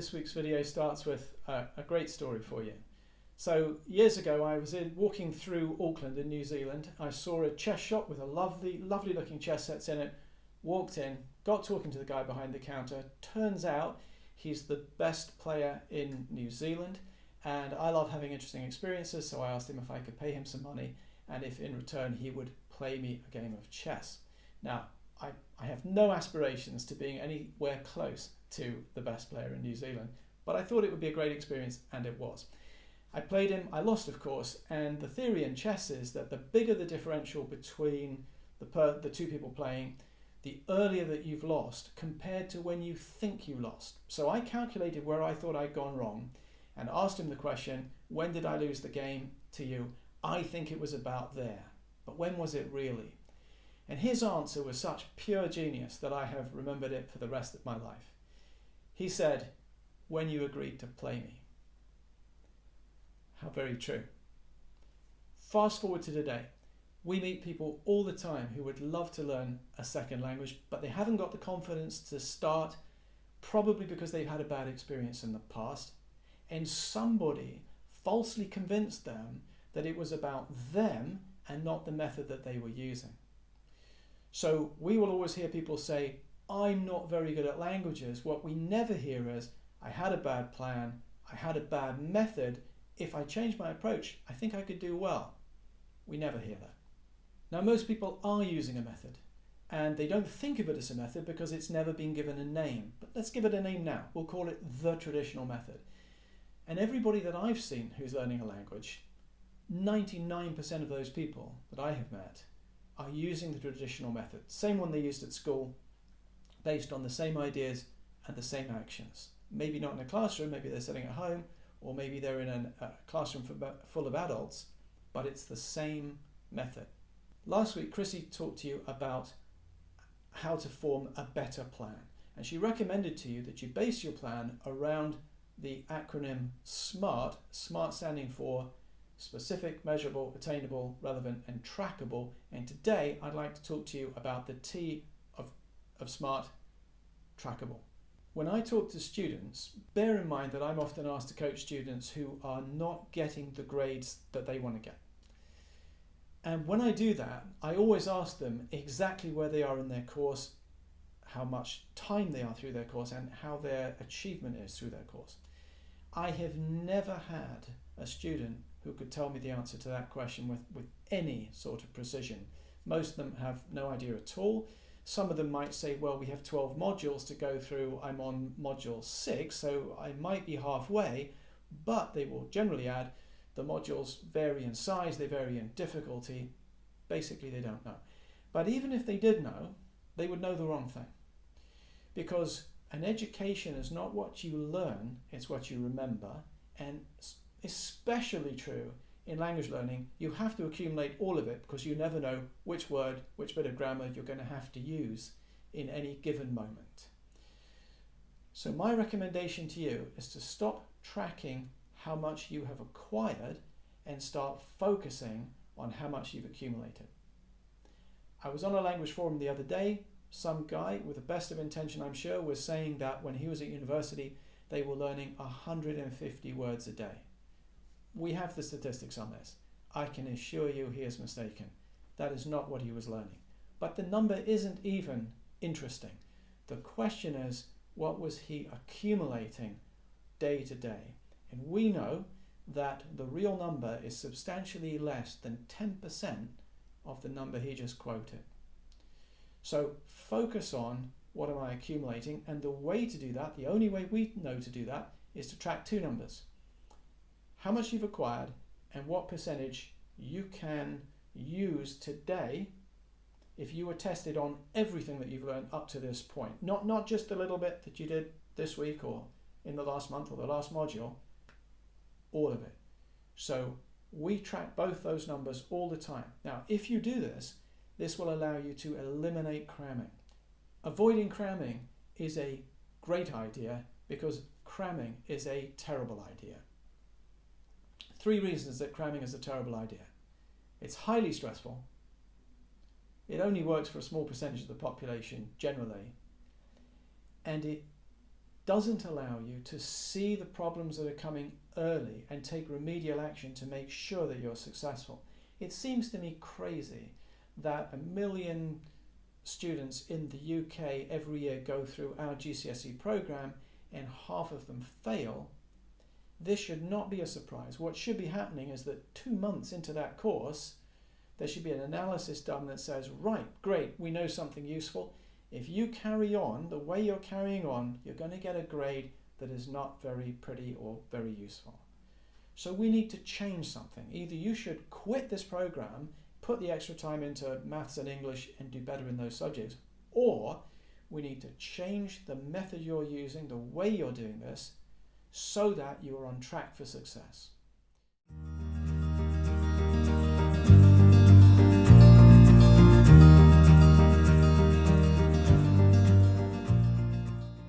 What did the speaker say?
this week's video starts with a great story for you. So years ago I was walking through Auckland in New Zealand. I saw a chess shop with a lovely looking chess sets in it. Walked in, got talking to the guy behind the counter. Turns out he's the best player in New Zealand, and I love having interesting experiences, so I asked him if I could pay him some money and if in return he would play me a game of chess. Now, I have no aspirations to being anywhere close to the best player in New Zealand, but I thought it would be a great experience, and it was. I played him, I lost of course, and the theory in chess is that the bigger the differential between the two people playing, the earlier that you've lost compared to when you think you lost. So I calculated where I thought I'd gone wrong and asked him the question, when did I lose the game to you? I think it was about there, but when was it really? And his answer was such pure genius that I have remembered it for the rest of my life. He said, when you agreed to play me. How very true. Fast forward to today. We meet people all the time who would love to learn a second language, but they haven't got the confidence to start, probably because they've had a bad experience in the past, and somebody falsely convinced them that it was about them and not the method that they were using. So we will always hear people say, I'm not very good at languages. What we never hear is, I had a bad plan, I had a bad method. If I change my approach, I think I could do well. We never hear that. Now, most people are using a method, and they don't think of it as a method because it's never been given a name. But let's give it a name now. We'll call it the traditional method. And everybody that I've seen who's learning a language, 99% of those people that I have met are using the traditional method, same one they used at school, based on the same ideas and the same actions. Maybe not in a classroom, maybe they're sitting at home, or maybe they're in a classroom full of adults, but it's the same method. Last week, Chrissy talked to you about how to form a better plan, and she recommended to you that you base your plan around the acronym SMART, SMART standing for specific, measurable, attainable, relevant, and trackable. And today I'd like to talk to you about the T of SMART, trackable. When I talk to students, bear in mind that I'm often asked to coach students who are not getting the grades that they want to get. And when I do that, I always ask them exactly where they are in their course, how much time they are through their course, and how their achievement is through their course. I have never had a student who could tell me the answer to that question with any sort of precision. Most of them have no idea at all. Some of them might say, well, we have 12 modules to go through. I'm on module 6, so I might be halfway, but they will generally add, the modules vary in size, they vary in difficulty. Basically, they don't know. But even if they did know, they would know the wrong thing. Because an education is not what you learn, it's what you remember. And especially true in language learning, you have to accumulate all of it because you never know which word, which bit of grammar you're going to have to use in any given moment. So my recommendation to you is to stop tracking how much you have acquired and start focusing on how much you've accumulated. I was on a language forum the other day. Some guy with the best of intention, I'm sure, was saying that when he was at university, they were learning 150 words a day. We have the statistics on this. I can assure you he is mistaken. That is not what he was learning. But the number isn't even interesting. The question is, what was he accumulating day to day? And we know that the real number is substantially less than 10% of the number he just quoted. So focus on what am I accumulating, and the way to do that, the only way we know to do that, is to track two numbers. How much you've acquired and what percentage you can use today if you were tested on everything that you've learned up to this point. Not just a little bit that you did this week or in the last month or the last module, all of it. So we track both those numbers all the time. Now, if you do this, this will allow you to eliminate cramming. Avoiding cramming is a great idea because cramming is a terrible idea. 3 reasons that cramming is a terrible idea. It's highly stressful. It only works for a small percentage of the population generally. And it doesn't allow you to see the problems that are coming early and take remedial action to make sure that you're successful. It seems to me crazy that 1 million students in the UK every year go through our GCSE program and half of them fail. This should not be a surprise. What should be happening is that 2 months into that course, there should be an analysis done that says, right, great, we know something useful. If you carry on the way you're carrying on, you're going to get a grade that is not very pretty or very useful. So we need to change something. Either you should quit this program, put the extra time into maths and English and do better in those subjects, or we need to change the method you're using, the way you're doing this, so that you are on track for success.